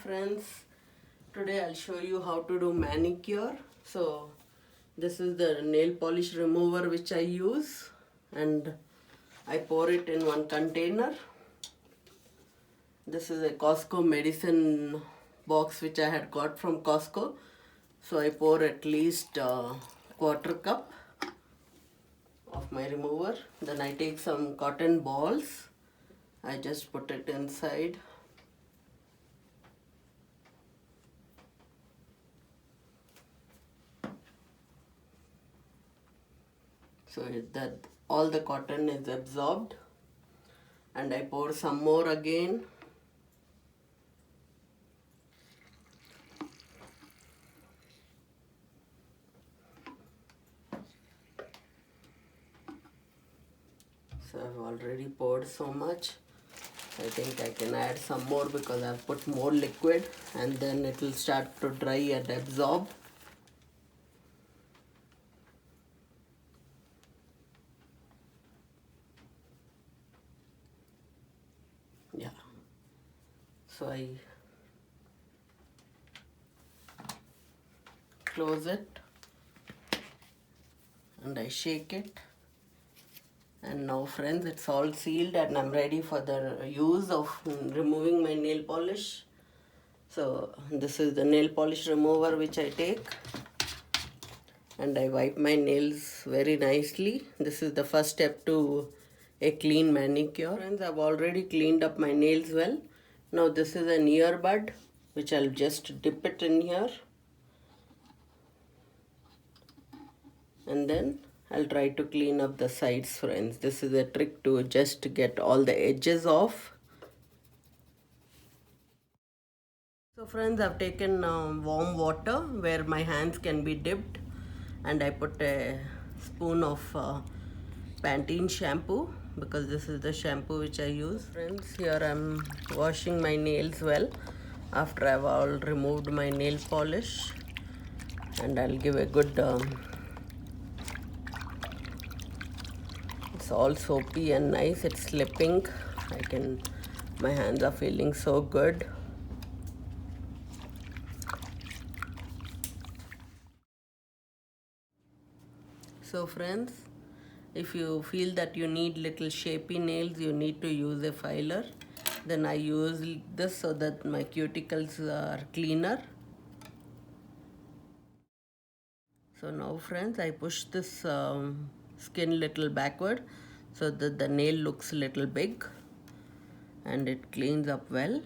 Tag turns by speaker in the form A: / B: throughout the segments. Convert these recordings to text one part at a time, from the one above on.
A: friends, today I'll show you how to do manicure. So this is the nail polish remover which I use, and I pour it in one container. This is a Costco medicine box which I had got from Costco. So I pour at least quarter cup of my remover. Then I take some cotton balls. I just put it inside. So that all the cotton is absorbed, and I pour some more again. So I've already poured so much. I think I can add some more because I've put more liquid, and then it will start to dry and absorb. Yeah. So I close it and I shake it. And now friends, it's all sealed and I'm ready for the use of removing my nail polish. So this is the nail polish remover which I take, and I wipe my nails very nicely. This is the first step to a clean manicure. Friends, I've already cleaned up my nails well. Now this is an earbud which I'll just dip it in here, and then I'll try to clean up the sides, friends. This is a trick to just get all the edges off. So friends, I've taken warm water where my hands can be dipped, and I put a spoon of Pantene shampoo because this is the shampoo which I use. Friends, here I'm washing my nails well after I've all removed my nail polish, and I'll give a good it's all soapy and nice. It's slipping. My hands are feeling so good. So friends, if you feel that you need little shapy nails, you need to use a filer. Then I use this so that my cuticles are cleaner. So now friends, I push this skin little backward so that the nail looks little big and it cleans up well.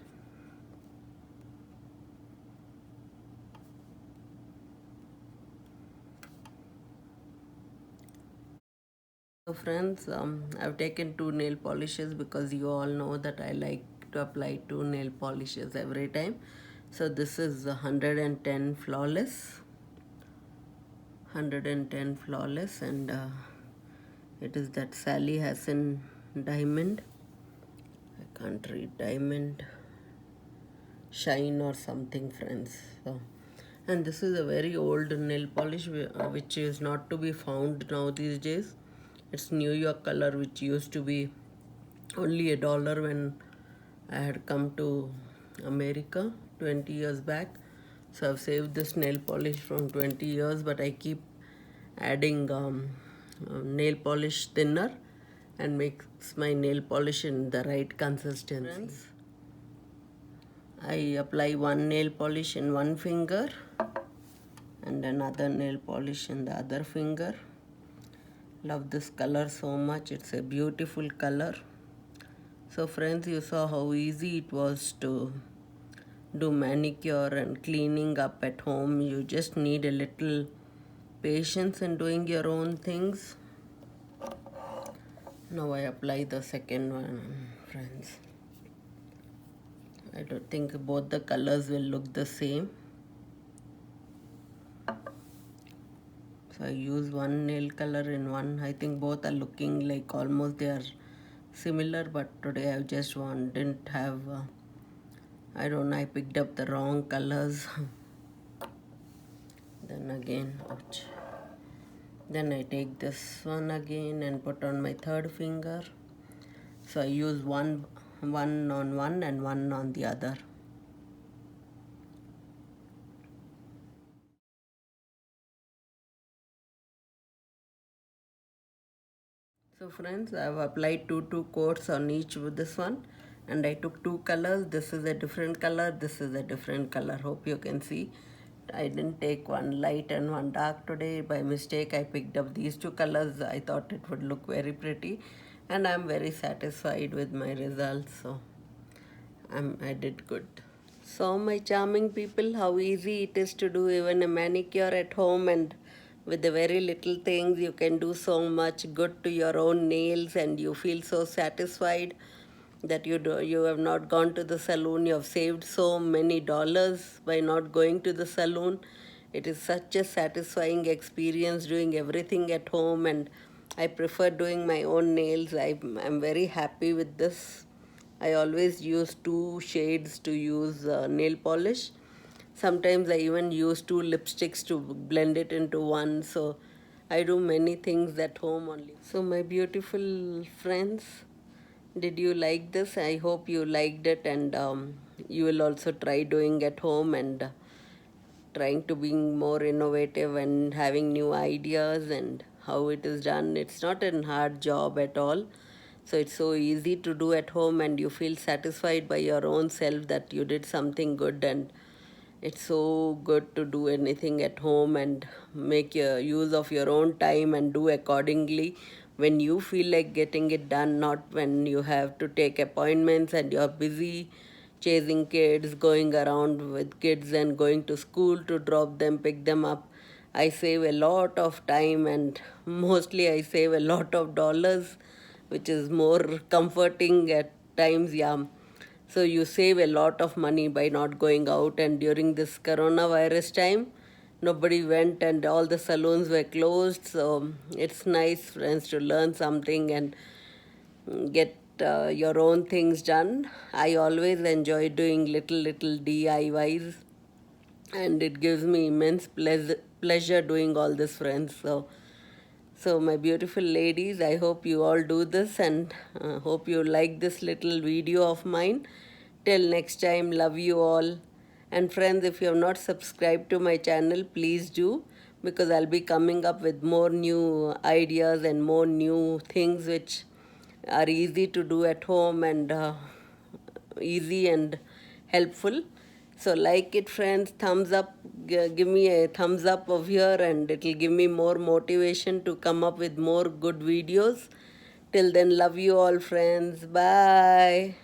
A: So friends, I've taken 2 nail polishes because you all know that I like to apply 2 nail polishes every time. So this is 110 flawless. 110 flawless, and it is that Sally Hansen diamond. I can't read, diamond shine or something, friends. So, and this is a very old nail polish which is not to be found now these days. It's New York color, which used to be only $1 when I had come to America 20 years back. So I've saved this nail polish from 20 years, but I keep adding nail polish thinner and makes my nail polish in the right consistency. Friends, I apply one nail polish in one finger and another nail polish in the other finger. Love this color so much. It's a beautiful color. So friends, you saw how easy it was to do manicure and cleaning up at home. You just need a little patience in doing your own things. Now I apply the second one, friends. I don't think both the colors will look the same. So I use one nail color in one. I think both are looking like almost they are similar, but today I just didn't have I don't know, I picked up the wrong colors. Then again, ouch. Then I take this one again and put on my third finger. So I use one on one and one on the other. So friends, I have applied two coats on each with this one, and I took two colors. This is a different color, this is a different color. Hope you can see. I didn't take one light and one dark today. By mistake, I picked up these two colors. I thought it would look very pretty, and I'm very satisfied with my results. So I did good. So my charming people, how easy it is to do even a manicure at home, and with the very little things you can do so much good to your own nails, and you feel so satisfied that you have not gone to the salon. You have saved so many dollars by not going to the salon. It is such a satisfying experience doing everything at home, and I prefer doing my own nails. I'm very happy with this. I always use two shades to use nail polish. Sometimes I even use two lipsticks to blend it into one. So I do many things at home only. So my beautiful friends, did you like this? I hope you liked it, and you will also try doing at home, and trying to be more innovative and having new ideas and how it is done. It's not a hard job at all. So it's so easy to do at home, and you feel satisfied by your own self that you did something good. And it's so good to do anything at home and make your use of your own time and do accordingly when you feel like getting it done, not when you have to take appointments and you're busy chasing kids, going around with kids and going to school to drop them, pick them up. I save a lot of time, and mostly I save a lot of dollars, which is more comforting at times. Yeah. So you save a lot of money by not going out. And during this coronavirus time, nobody went and all the salons were closed. So it's nice, friends, to learn something and get your own things done. I always enjoy doing little DIYs, and it gives me immense pleasure doing all this, friends. So my beautiful ladies, I hope you all do this, and hope you like this little video of mine. Till next time, love you all. And friends, if you have not subscribed to my channel, please do, because I'll be coming up with more new ideas and more new things which are easy to do at home, and easy and helpful. So like it, friends, thumbs up, give me a thumbs up of here, and it will give me more motivation to come up with more good videos. Till then, love you all, friends. Bye.